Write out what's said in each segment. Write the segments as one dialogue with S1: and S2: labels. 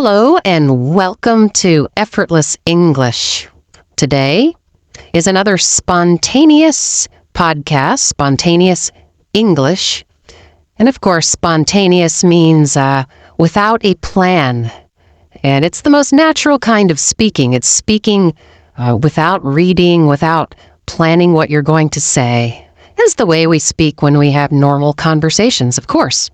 S1: Hello and welcome to Effortless English. Today is another spontaneous podcast, Spontaneous English. And of course, spontaneous means without a plan. And it's the most natural kind of speaking. It's speaking without reading, without planning what you're going to say. It's the way we speak when we have normal conversations, of course.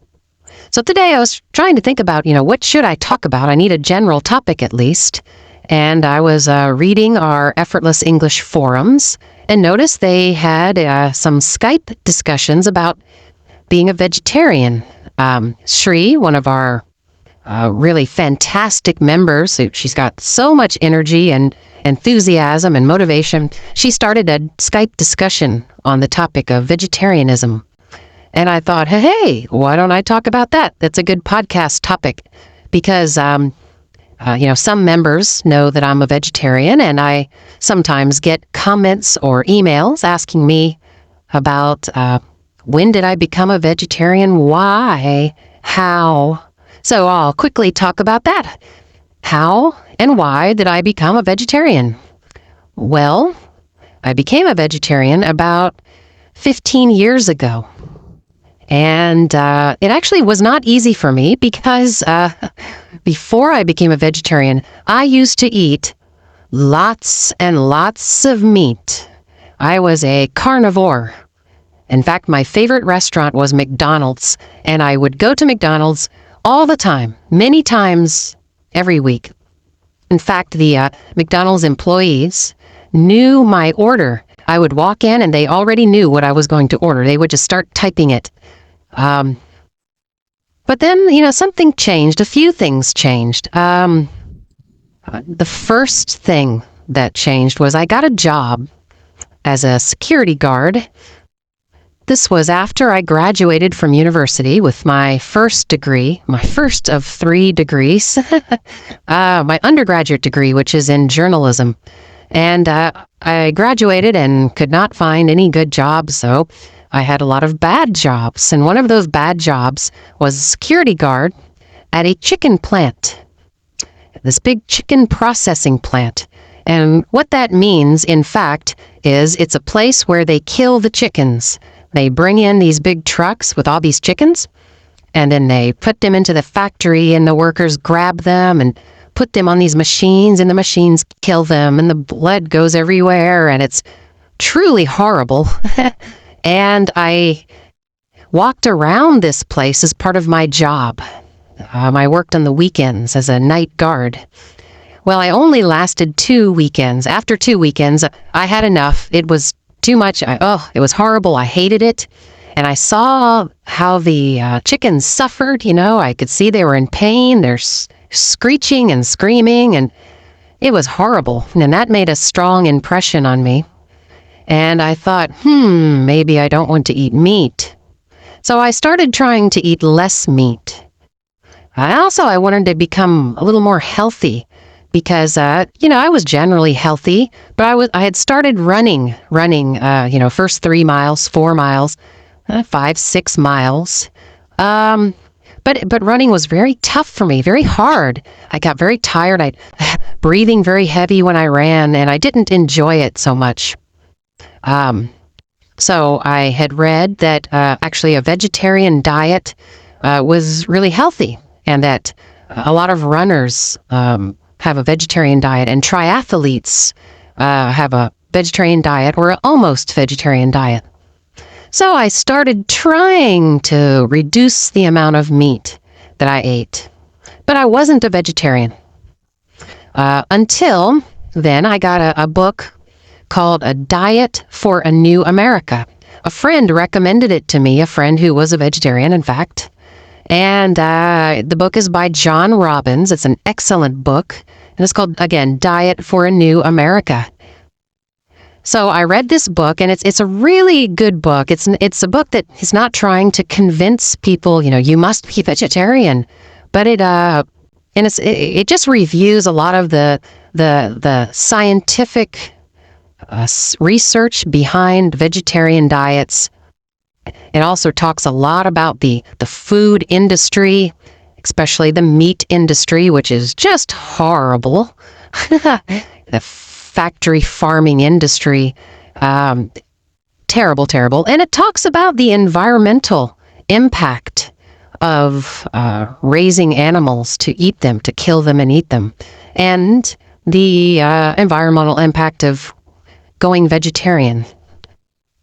S1: So today I was trying to think about, what should I talk about? I need a general topic at least. And I was reading our Effortless English forums and noticed they had some Skype discussions about being a vegetarian. Shri, one of our really fantastic members, she's got so much energy and enthusiasm and motivation. She started a Skype discussion on the topic of vegetarianism. And I thought, hey, why don't I talk about that? That's a good podcast topic because, some members know that I'm a vegetarian, and I sometimes get comments or emails asking me about when did I become a vegetarian, why, how. So I'll quickly talk about that. How and why did I become a vegetarian? Well, I became a vegetarian about 15 years ago. And it actually was not easy for me because before I became a vegetarian, I used to eat lots and lots of meat. I was a carnivore. In fact, my favorite restaurant was McDonald's, and I would go to McDonald's all the time, many times every week. In fact, the McDonald's employees knew my order. I would walk in and they already knew what I was going to order. They would just start typing it. But then, something changed. A few things changed. The first thing that changed was I got a job as a security guard. This was after I graduated from university with my first degree, my first of 3 degrees, my undergraduate degree, which is in journalism. And I graduated and could not find any good jobs, so I had a lot of bad jobs. And one of those bad jobs was a security guard at a chicken plant, this big chicken processing plant. And what that means, in fact, is it's a place where they kill the chickens. They bring in these big trucks with all these chickens, and then they put them into the factory, and the workers grab them and put them on these machines, and the machines kill them, and the blood goes everywhere, and it's truly horrible. And I walked around this place as part of my job. I worked on the weekends as a night guard. Well, I only lasted 2 weekends. After 2 weekends, I had enough. It was too much. It was horrible. I hated it. And I saw how the chickens suffered. I could see they were in pain. They're screeching and screaming, and it was horrible. And that made a strong impression on me. And I thought, maybe I don't want to eat meat. So I started trying to eat less meat. I wanted to become a little more healthy because, I was generally healthy, but I had started running, first 3 miles, 4 miles, 5, 6 miles. But running was very tough for me, very hard. I got very tired. I breathing very heavy when I ran, and I didn't enjoy it so much. So I had read that actually a vegetarian diet was really healthy, and that a lot of runners have a vegetarian diet, and triathletes have a vegetarian diet or an almost vegetarian diet. So I started trying to reduce the amount of meat that I ate, but I wasn't a vegetarian. Until then, I got a book called A Diet for a New America. A friend recommended it to me, a friend who was a vegetarian, in fact. And the book is by John Robbins. It's an excellent book. And it's called, again, Diet for a New America. So I read this book, and it's a really good book. It's a book that is not trying to convince people, you must be vegetarian. But it just reviews a lot of the scientific research behind vegetarian diets. It also talks a lot about the food industry, especially the meat industry, which is just horrible. The factory farming industry, terrible, terrible. And it talks about the environmental impact of raising animals to eat them, to kill them and eat them, and the environmental impact of going vegetarian.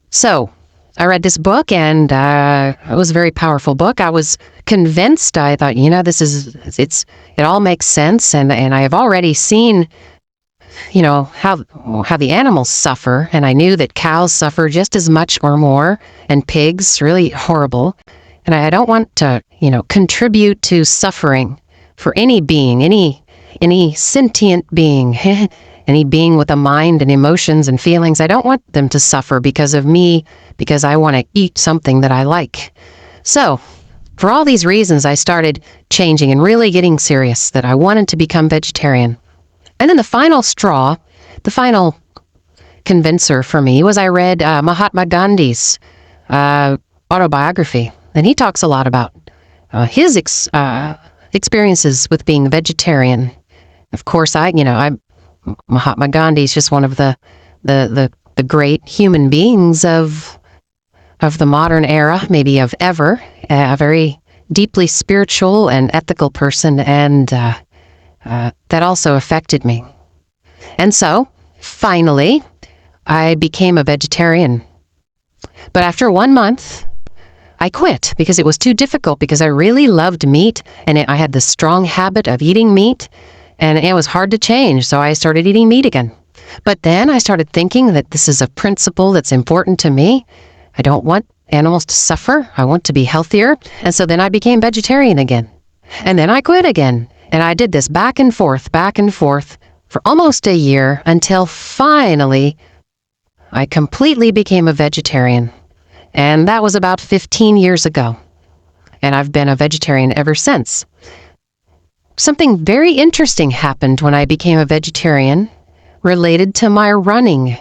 S1: So I read this book, and it was a very powerful book. I was convinced. I thought, it all makes sense, and I have already seen, how the animals suffer, and I knew that cows suffer just as much or more, and pigs, really horrible. And I don't want to, contribute to suffering for any being, any sentient being, any being with a mind and emotions and feelings. I don't want them to suffer because of me, because I want to eat something that I like. So, for all these reasons, I started changing and really getting serious that I wanted to become vegetarian. And then the final straw, the final convincer for me was I read Mahatma Gandhi's autobiography. And he talks a lot about his experiences with being a vegetarian. Of course, Mahatma Gandhi is just one of the great human beings of the modern era, maybe of ever. A very deeply spiritual and ethical person, and that also affected me. And so, finally, I became a vegetarian. But after 1 month, I quit because it was too difficult, because I really loved meat, and I had this strong habit of eating meat, and it was hard to change, so I started eating meat again. But then I started thinking that this is a principle that's important to me. I don't want animals to suffer. I want to be healthier. And so then I became vegetarian again. And then I quit again. And I did this back and forth for almost a year, until finally I completely became a vegetarian. And that was about 15 years ago. And I've been a vegetarian ever since. Something very interesting happened when I became a vegetarian related to my running.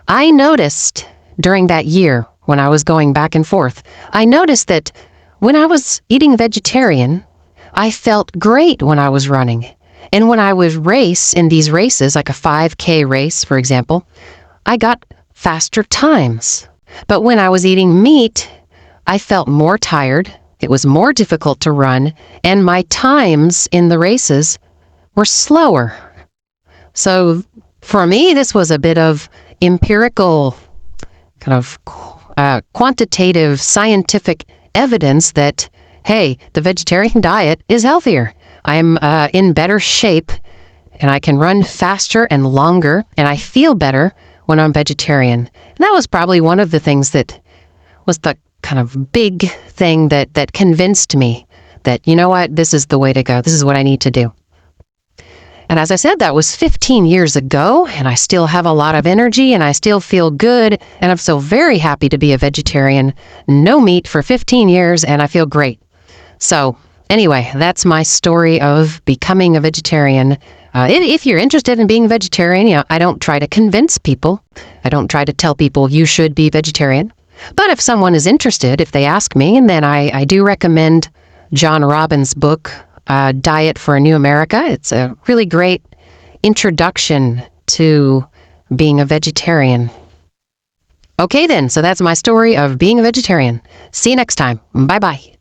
S1: I noticed during that year when I was going back and forth, I noticed that when I was eating vegetarian, I felt great when I was running. And when I would race in these races, like a 5K race, for example, I got faster times. But when I was eating meat, I felt more tired. It was more difficult to run, and my times in the races were slower. So for me, this was a bit of empirical, kind of quantitative, scientific evidence that, hey, the vegetarian diet is healthier. I'm in better shape, and I can run faster and longer, and I feel better when I'm vegetarian. And that was probably one of the things that was the kind of big thing that convinced me that, this is the way to go. This is what I need to do. And as I said, that was 15 years ago, and I still have a lot of energy, and I still feel good, and I'm so very happy to be a vegetarian. No meat for 15 years, and I feel great. So anyway, that's my story of becoming a vegetarian. If you're interested in being a vegetarian, I don't try to convince people. I don't try to tell people you should be vegetarian. But if someone is interested, if they ask me, and then I do recommend John Robbins' book, Diet for a New America. It's a really great introduction to being a vegetarian. Okay then, so that's my story of being a vegetarian. See you next time. Bye-bye.